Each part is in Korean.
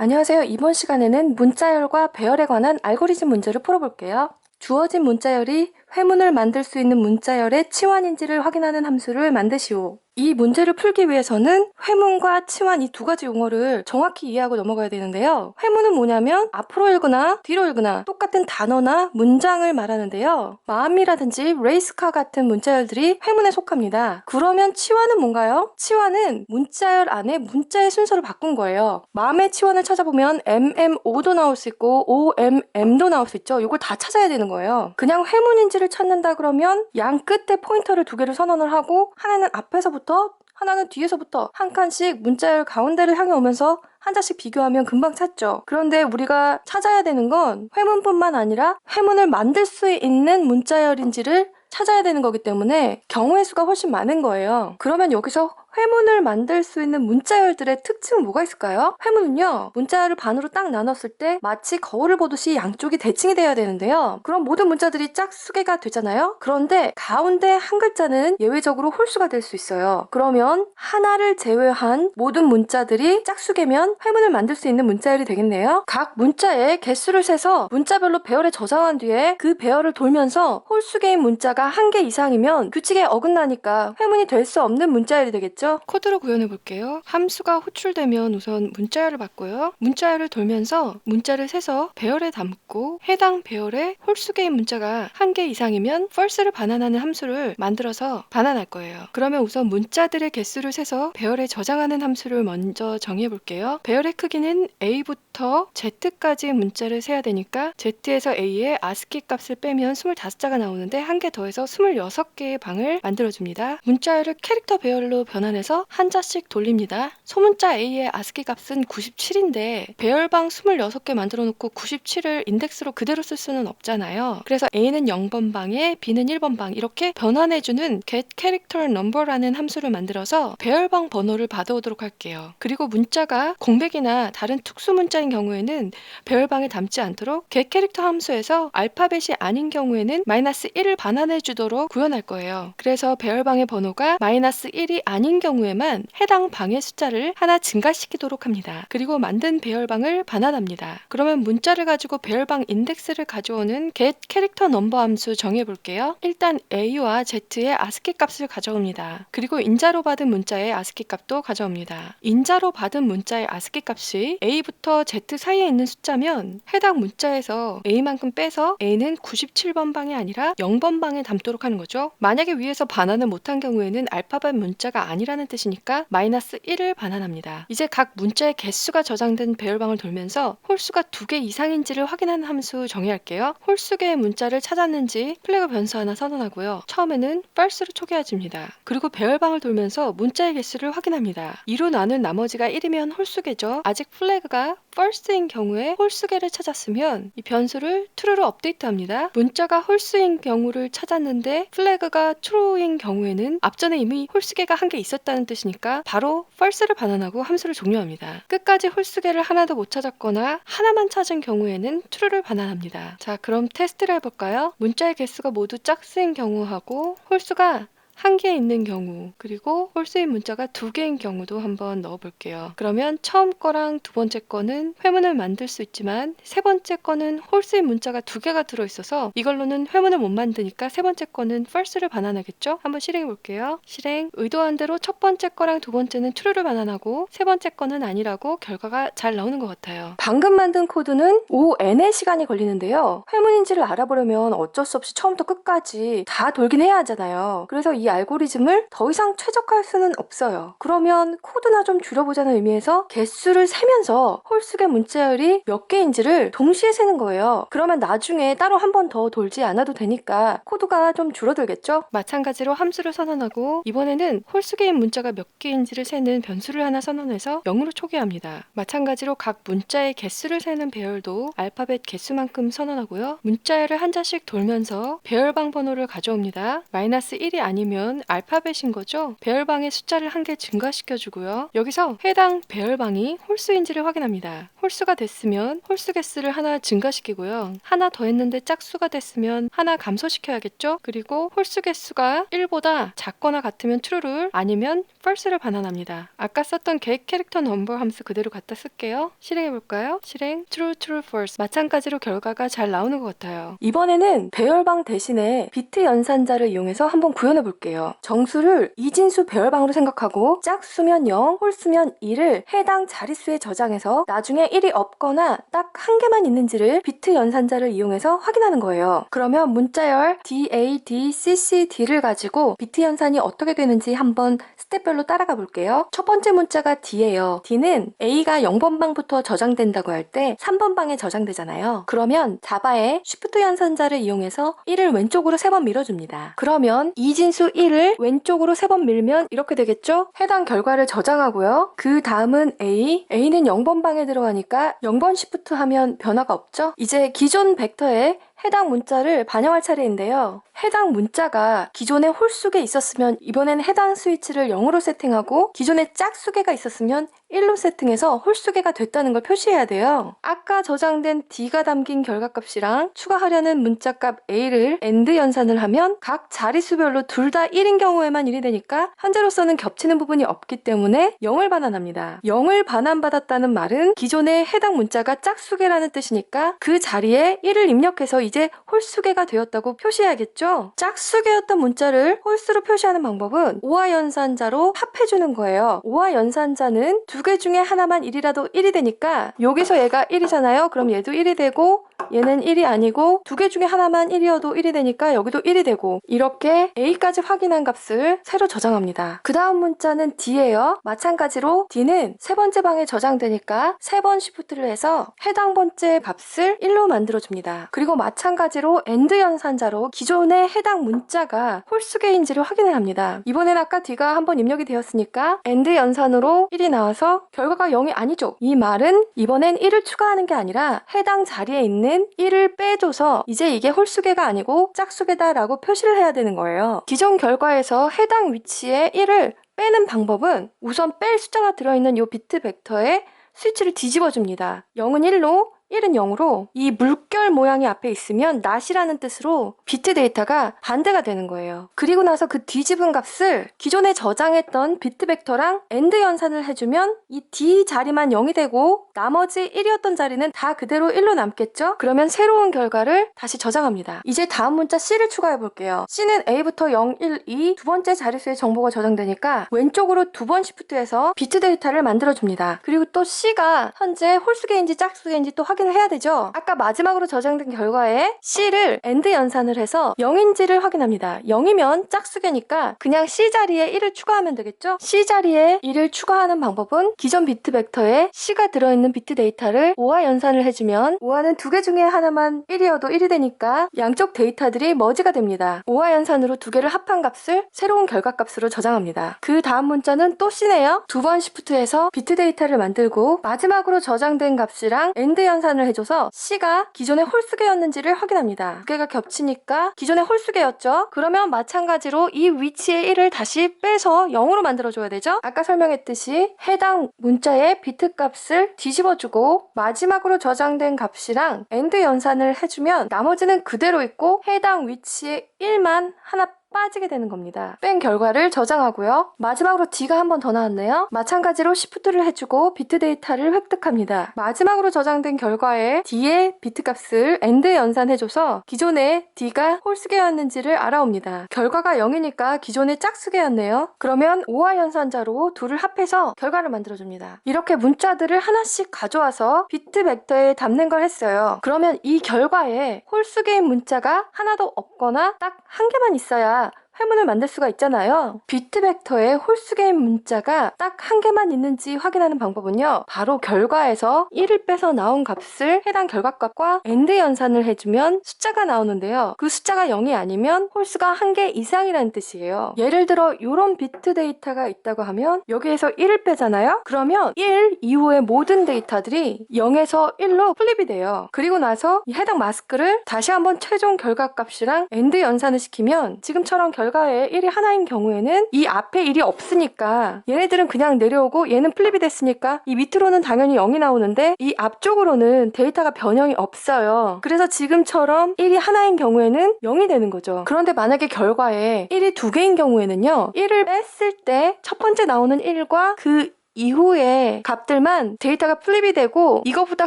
안녕하세요. 이번 시간에는 문자열과 배열에 관한 알고리즘 문제를 풀어볼게요. 주어진 문자열이 회문을 만들 수 있는 문자열의 치환인지를 확인하는 함수를 만드시오. 이 문제를 풀기 위해서는 회문과 치환 이 두 가지 용어를 정확히 이해하고 넘어가야 되는데요. 회문은 뭐냐면 앞으로 읽거나 뒤로 읽거나 똑같은 단어나 문장을 말하는데요. 마음이라든지 레이스카 같은 문자열들이 회문에 속합니다. 그러면 치환은 뭔가요? 치환은 문자열 안에 문자의 순서를 바꾼 거예요. 마음의 치환을 찾아보면 MMO도 나올 수 있고 OMM도 나올 수 있죠. 이걸 다 찾아야 되는 거예요. 그냥 회문인지를 찾는다 그러면 양 끝에 포인터를 두 개를 선언을 하고 하나는 앞에서부터 하나는 뒤에서부터 한 칸씩 문자열 가운데를 향해 오면서 한 자씩 비교하면 금방 찾죠. 그런데 우리가 찾아야 되는 건 회문뿐만 아니라 회문을 만들 수 있는 문자열인지를 찾아야 되는 거기 때문에 경우의 수가 훨씬 많은 거예요. 그러면 여기서 회문을 만들 수 있는 문자열들의 특징은 뭐가 있을까요? 회문은요, 문자열을 반으로 딱 나눴을 때 마치 거울을 보듯이 양쪽이 대칭이 돼야 되는데요. 그럼 모든 문자들이 짝수개가 되잖아요? 그런데 가운데 한 글자는 예외적으로 홀수가 될 수 있어요. 그러면 하나를 제외한 모든 문자들이 짝수개면 회문을 만들 수 있는 문자열이 되겠네요. 각 문자의 개수를 세서 문자별로 배열에 저장한 뒤에 그 배열을 돌면서 홀수개인 문자가 한 개 이상이면 규칙에 어긋나니까 회문이 될 수 없는 문자열이 되겠죠. 코드로 구현해 볼게요. 함수가 호출되면 우선 문자열을 받고요. 문자열을 돌면서 문자를 세서 배열에 담고 해당 배열에 홀수개인 문자가 한 개 이상이면 false를 반환하는 함수를 만들어서 반환할 거예요. 그러면 우선 문자들의 개수를 세서 배열에 저장하는 함수를 먼저 정의해 볼게요. 배열의 크기는 A부터 Z까지 문자를 세야 되니까 Z에서 A의 ASCII 값을 빼면 25자가 나오는데 한 개 더해서 26개의 방을 만들어줍니다. 문자열을 캐릭터 배열로 변환해서 한 자씩 돌립니다. 소문자 A의 ASCII 값은 97인데 배열방 26개 만들어 놓고 97을 인덱스로 그대로 쓸 수는 없잖아요. 그래서 A는 0번 방에 B는 1번 방 이렇게 변환해주는 getCharacterNumber라는 함수를 만들어서 배열방 번호를 받아오도록 할게요. 그리고 문자가 공백이나 다른 특수 문자인 경우에는 배열방에 담지 않도록 getCharacter 함수에서 알파벳이 아닌 경우에는 -1을 반환해 주도록 구현할 거예요. 그래서 배열방의 번호가 -1이 아닌 경우에만 해당 방의 숫자를 하나 증가시키도록 합니다. 그리고 만든 배열방을 반환합니다. 그러면 문자를 가지고 배열방 인덱스를 가져오는 getCharacterNumber 함수 정해 볼게요. 일단 A와 Z의 ASCII 값을 가져옵니다. 그리고 인자로 받은 문자의 ASCII 값도 가져옵니다. 인자로 받은 문자의 ASCII 값이 A부터 Z 사이에 있는 숫자면 해당 문자에서 A만큼 빼서 A는 97번 방이 아니라 0번 방에 담도록 하는 거죠. 만약에 위에서 반환을 못한 경우에는 알파벳 문자가 아니라는 뜻이니까 -1을 반환합니다. 이제 각 문자의 개수가 저장된 배열방을 돌면서 홀수가 2개 이상인지를 확인하는 함수 정의할게요. 홀수개의 문자를 찾았는지 플래그 변수 하나 선언하고요. 처음에는 false로 초기화집니다. 그리고 배열방을 돌면서 문자의 개수를 확인합니다. 2로 나눈 나머지가 1이면 홀수개죠. 아직 플래그가 false인 경우에 홀수개를 찾았으면 이 변수를 true로 업데이트합니다. 문자가 홀수인 경우를 찾았는데 플래그가 true인 경우에는 앞전에 이미 홀수개가 한 개 있었다는 뜻이니까 바로 false를 반환하고 함수를 종료합니다. 끝까지 홀수개를 하나도 못 찾았거나 하나만 찾은 경우에는 true를 반환합니다. 자, 그럼 테스트를 해볼까요? 문자의 개수가 모두 짝수인 경우하고 홀수가 한 개 있는 경우 그리고 홀수인 문자가 2개인 경우도 한번 넣어볼게요. 그러면 처음 거랑 두 번째 거는 회문을 만들 수 있지만 세 번째 거는 홀수인 문자가 2개가 들어있어서 이걸로는 회문을 못 만드니까 세 번째 거는 false를 반환하겠죠? 한번 실행해 볼게요. 실행. 의도한 대로 첫 번째 거랑 두 번째는 true를 반환하고 세 번째 거는 아니라고 결과가 잘 나오는 것 같아요. 방금 만든 코드는 ON의 시간이 걸리는데요. 회문인지를 알아보려면 어쩔 수 없이 처음부터 끝까지 다 돌긴 해야 하잖아요. 그래서 이 알고리즘을 더 이상 최적화할 수는 없어요. 그러면 코드나 좀 줄여보자는 의미에서 개수를 세면서 홀수개 문자열이 몇 개인지를 동시에 세는 거예요. 그러면 나중에 따로 한 번 더 돌지 않아도 되니까 코드가 좀 줄어들겠죠? 마찬가지로 함수를 선언하고 이번에는 홀수개인 문자가 몇 개인지를 세는 변수를 하나 선언해서 0으로 초기화합니다. 마찬가지로 각 문자의 개수를 세는 배열도 알파벳 개수만큼 선언하고요. 문자열을 한 자씩 돌면서 배열방 번호를 가져옵니다. -1이 아니면 됐으면 알파벳인 거죠. 배열방의 숫자를 한 개 증가시켜주고요. 여기서 해당 배열방이 홀수인지를 확인합니다. 홀수가 됐으면 홀수 개수를 하나 증가시키고요. 하나 더 했는데 짝수가 됐으면 하나 감소시켜야겠죠. 그리고 홀수 개수가 1보다 작거나 같으면 true를, 아니면 false를 반환합니다. 아까 썼던 get 캐릭터 넘버 함수 그대로 갖다 쓸게요. 실행해볼까요? 실행 true, true, false. 마찬가지로 결과가 잘 나오는 것 같아요. 이번에는 배열방 대신에 비트 연산자를 이용해서 한번 구현해볼게요. 정수를 이진수 배열방으로 생각하고 짝수면 0, 홀수면 2를 해당 자릿수에 저장해서 나중에 1이 없거나 딱 한 개만 있는지를 비트 연산자를 이용해서 확인하는 거예요. 그러면 문자열 DADCCD를 가지고 비트 연산이 어떻게 되는지 한번 스텝별로 따라가 볼게요. 첫 번째 문자가 D예요. D는 A가 0번방부터 저장된다고 할 때 3번방에 저장되잖아요. 그러면 자바의 Shift 연산자를 이용해서 1을 왼쪽으로 3번 밀어줍니다. 그러면 이진수 1을 왼쪽으로 3번 밀면 이렇게 되겠죠? 해당 결과를 저장하고요. 그 다음은 A는 0번방에 들어가니까 0번 Shift 하면 변화가 없죠? 이제 기존 벡터에 해당 문자를 반영할 차례인데요. 해당 문자가 기존의 홀수개 있었으면 이번엔 해당 스위치를 0으로 세팅하고 기존에 짝수개가 있었으면 1로 세팅해서 홀수개가 됐다는 걸 표시해야 돼요. 아까 저장된 D가 담긴 결과값이랑 추가하려는 문자값 A를 AND 연산을 하면 각 자릿수별로 둘 다 1인 경우에만 1이 되니까 현재로서는 겹치는 부분이 없기 때문에 0을 반환합니다. 0을 반환받았다는 말은 기존의 해당 문자가 짝수개라는 뜻이니까 그 자리에 1을 입력해서 이제 홀수개가 되었다고 표시해야겠죠? 짝수개였던 문자를 홀수로 표시하는 방법은 5와 연산자로 합해주는 거예요. 5와 연산자는 두 개 중에 하나만 1이라도 1이 되니까 여기서 얘가 1이잖아요. 그럼 얘도 1이 되고 얘는 1이 아니고 두 개 중에 하나만 1이어도 1이 되니까 여기도 1이 되고 이렇게 A까지 확인한 값을 새로 저장합니다. 그 다음 문자는 D예요. 마찬가지로 D는 세 번째 방에 저장되니까 세 번 Shift를 해서 해당 번째 값을 1로 만들어줍니다. 그리고 마찬가지로 AND 연산자로 기존의 해당 문자가 홀수개인지를 확인을 합니다. 이번엔 아까 D가 한번 입력이 되었으니까 AND 연산으로 1이 나와서 결과가 0이 아니죠. 이 말은 이번엔 1을 추가하는 게 아니라 해당 자리에 있는 1을 빼줘서 이제 이게 홀수개가 아니고 짝수개다 라고 표시를 해야 되는 거예요. 기존 결과에서 해당 위치에 1을 빼는 방법은 우선 뺄 숫자가 들어있는 이 비트 벡터에 스위치를 뒤집어 줍니다. 0은 1로 1은 0으로 이 물결 모양이 앞에 있으면 not이라는 뜻으로 비트 데이터가 반대가 되는 거예요. 그리고 나서 그 뒤집은 값을 기존에 저장했던 비트 벡터랑 AND 연산을 해주면 이 D 자리만 0이 되고 나머지 1이었던 자리는 다 그대로 1로 남겠죠? 그러면 새로운 결과를 다시 저장합니다. 이제 다음 문자 C를 추가해 볼게요. C는 A부터 0, 1, 2 두 번째 자릿수의 정보가 저장되니까 왼쪽으로 두 번 시프트해서 비트 데이터를 만들어줍니다. 그리고 또 C가 현재 홀수개인지 짝수개인지 또 확인을 해야 되죠? 아까 마지막으로 저장된 결과에 C를 AND 연산을 해서 0인지를 확인합니다. 0이면 짝수개니까 그냥 C 자리에 1을 추가하면 되겠죠? C 자리에 1을 추가하는 방법은 기존 비트 벡터에 C가 들어있는 비트 데이터를 5와 연산을 해주면 5와는 두 개 중에 하나만 1이어도 1이 되니까 양쪽 데이터들이 머지가 됩니다. 5와 연산으로 두 개를 합한 값을 새로운 결과값으로 저장합니다. 그 다음 문자는 또 C네요. 두 번 시프트해서 비트 데이터를 만들고 마지막으로 저장된 값이랑 AND 연산을 해줘서 C가 기존의 홀수개였는지를 확인합니다. 두 개가 겹치니까 기존의 홀수개였죠? 그러면 마찬가지로 이 위치에 1을 다시 빼서 0으로 만들어줘야 되죠? 아까 설명했듯이 해당 문자의 비트 값을 뒤집어주고 마지막으로 저장된 값이랑 AND 연산을 해주면 나머지는 그대로 있고 해당 위치에 1만 하나 빠지게 되는 겁니다. 뺀 결과를 저장하고요. 마지막으로 D가 한 번 더 나왔네요. 마찬가지로 Shift를 해주고 비트 데이터를 획득합니다. 마지막으로 저장된 결과에 D의 비트 값을 AND 연산해줘서 기존에 D가 홀수개였는지를 알아옵니다. 결과가 0이니까 기존의 짝수개였네요. 그러면 5와 연산자로 둘을 합해서 결과를 만들어줍니다. 이렇게 문자들을 하나씩 가져와서 비트 벡터에 담는 걸 했어요. 그러면 이 결과에 홀수개인 문자가 하나도 없거나 딱 한 개만 있어야 회문을 만들 수가 있잖아요. 비트 벡터에 홀수개인 문자가 딱 한 개만 있는지 확인하는 방법은요. 바로 결과에서 1을 빼서 나온 값을 해당 결과값과 AND 연산을 해주면 숫자가 나오는데요. 그 숫자가 0이 아니면 홀수가 한 개 이상이라는 뜻이에요. 예를 들어 이런 비트 데이터가 있다고 하면 여기에서 1을 빼잖아요. 그러면 1 이후의 모든 데이터들이 0에서 1로 플립이 돼요. 그리고 나서 이 해당 마스크를 다시 한번 최종 결과값이랑 AND 연산을 시키면 지금처럼 결과 결과에 1이 하나인 경우에는 이 앞에 1이 없으니까 얘네들은 그냥 내려오고 얘는 플립이 됐으니까 이 밑으로는 당연히 0이 나오는데 이 앞쪽으로는 데이터가 변형이 없어요. 그래서 지금처럼 1이 하나인 경우에는 0이 되는 거죠. 그런데 만약에 결과에 1이 두 개인 경우에는요, 1을 뺐을 때 첫 번째 나오는 1과 그 이후에 값들만 데이터가 플립이 되고 이거보다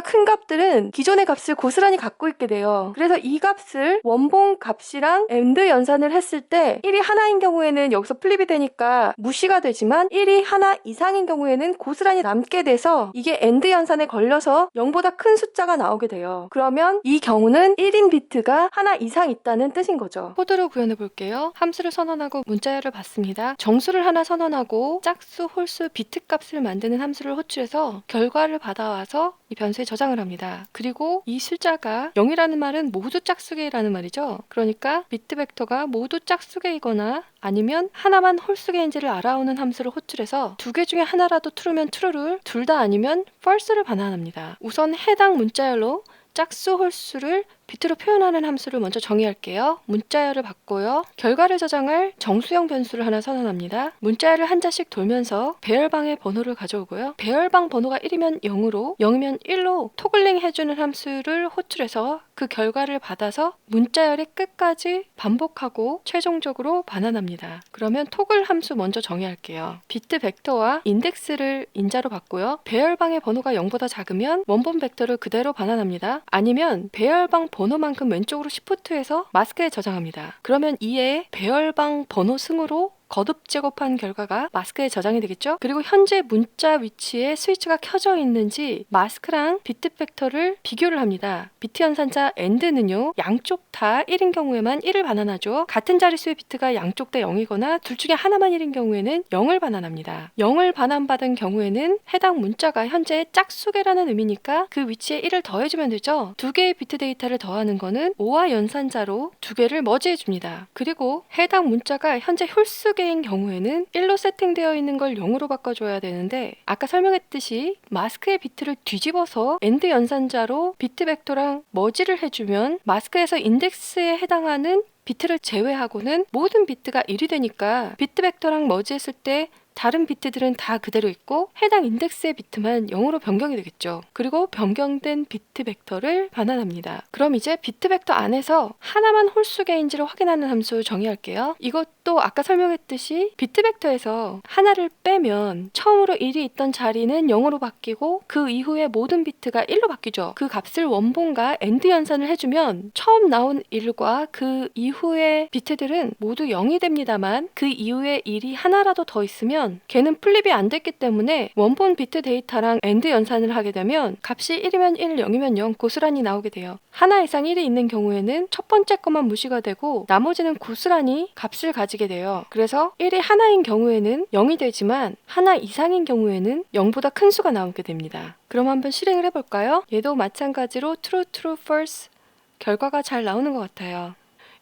큰 값들은 기존의 값을 고스란히 갖고 있게 돼요. 그래서 이 값을 원본 값이랑 AND 연산을 했을 때 1이 하나인 경우에는 여기서 플립이 되니까 무시가 되지만 1이 하나 이상인 경우에는 고스란히 남게 돼서 이게 AND 연산에 걸려서 0보다 큰 숫자가 나오게 돼요. 그러면 이 경우는 1인 비트가 하나 이상 있다는 뜻인 거죠. 코드로 구현해 볼게요. 함수를 선언하고 문자열을 받습니다. 정수를 하나 선언하고 짝수, 홀수, 비트 값을 만드는 함수를 호출해서 결과를 받아와서 이 변수에 저장을 합니다. 그리고 이 숫자가 0이라는 말은 모두 짝수개라는 말이죠. 그러니까 비트 벡터가 모두 짝수개이거나 아니면 하나만 홀수개인지를 알아오는 함수를 호출해서 두 개 중에 하나라도 true면 true를, 둘 다 아니면 false를 반환합니다. 우선 해당 문자열로 짝수, 홀수를 비트로 표현하는 함수를 먼저 정의할게요. 문자열을 받고요. 결과를 저장할 정수형 변수를 하나 선언합니다. 문자열을 한 자씩 돌면서 배열방의 번호를 가져오고요. 배열방 번호가 1이면 0으로, 0이면 1로 토글링 해주는 함수를 호출해서 그 결과를 받아서 문자열의 끝까지 반복하고 최종적으로 반환합니다. 그러면 토글 함수 먼저 정의할게요. 비트 벡터와 인덱스를 인자로 받고요. 배열방의 번호가 0보다 작으면 원본 벡터를 그대로 반환합니다. 아니면 배열방 번호만큼 왼쪽으로 시프트해서 마스크에 저장합니다. 그러면 이에 배열방 번호 승으로 거듭 제곱한 결과가 마스크에 저장이 되겠죠? 그리고 현재 문자 위치에 스위치가 켜져 있는지 마스크랑 비트 벡터를 비교를 합니다. 비트 연산자 AND는요, 양쪽 다 1인 경우에만 1을 반환하죠. 같은 자릿수의 비트가 양쪽 다 0이거나 둘 중에 하나만 1인 경우에는 0을 반환합니다. 0을 반환받은 경우에는 해당 문자가 현재 짝수개라는 의미니까 그 위치에 1을 더해주면 되죠. 두 개의 비트 데이터를 더하는 거는 5와 연산자로 두 개를 머지해줍니다. 그리고 해당 문자가 현재 홀수개 인 경우에는 1로 세팅되어 있는 걸 0으로 바꿔줘야 되는데 아까 설명했듯이 마스크의 비트를 뒤집어서 AND 연산자로 비트 벡터랑 머지를 해주면 마스크에서 인덱스에 해당하는 비트를 제외하고는 모든 비트가 1이 되니까 비트 벡터랑 머지했을 때 다른 비트들은 다 그대로 있고 해당 인덱스의 비트만 0으로 변경이 되겠죠. 그리고 변경된 비트 벡터를 반환합니다. 그럼 이제 비트 벡터 안에서 하나만 홀수개인지를 확인하는 함수 정의할게요. 이것도 아까 설명했듯이 비트 벡터에서 하나를 빼면 처음으로 1이 있던 자리는 0으로 바뀌고 그 이후에 모든 비트가 1로 바뀌죠. 그 값을 원본과 AND 연산을 해주면 처음 나온 1과 그 이후의 비트들은 모두 0이 됩니다만 그 이후에 1이 하나라도 더 있으면 걔는 플립이 안 됐기 때문에 원본 비트 데이터랑 AND 연산을 하게 되면 값이 1이면 1, 0이면 0 고스란히 나오게 돼요. 하나 이상 1이 있는 경우에는 첫 번째 것만 무시가 되고 나머지는 고스란히 값을 가지게 돼요. 그래서 1이 하나인 경우에는 0이 되지만 하나 이상인 경우에는 0보다 큰 수가 나오게 됩니다. 그럼 한번 실행을 해볼까요? 얘도 마찬가지로 true, true, false 결과가 잘 나오는 것 같아요.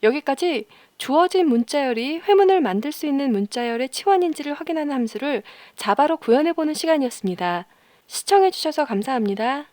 여기까지 주어진 문자열이 회문을 만들 수 있는 문자열의 치환인지를 확인하는 함수를 자바로 구현해보는 시간이었습니다. 시청해주셔서 감사합니다.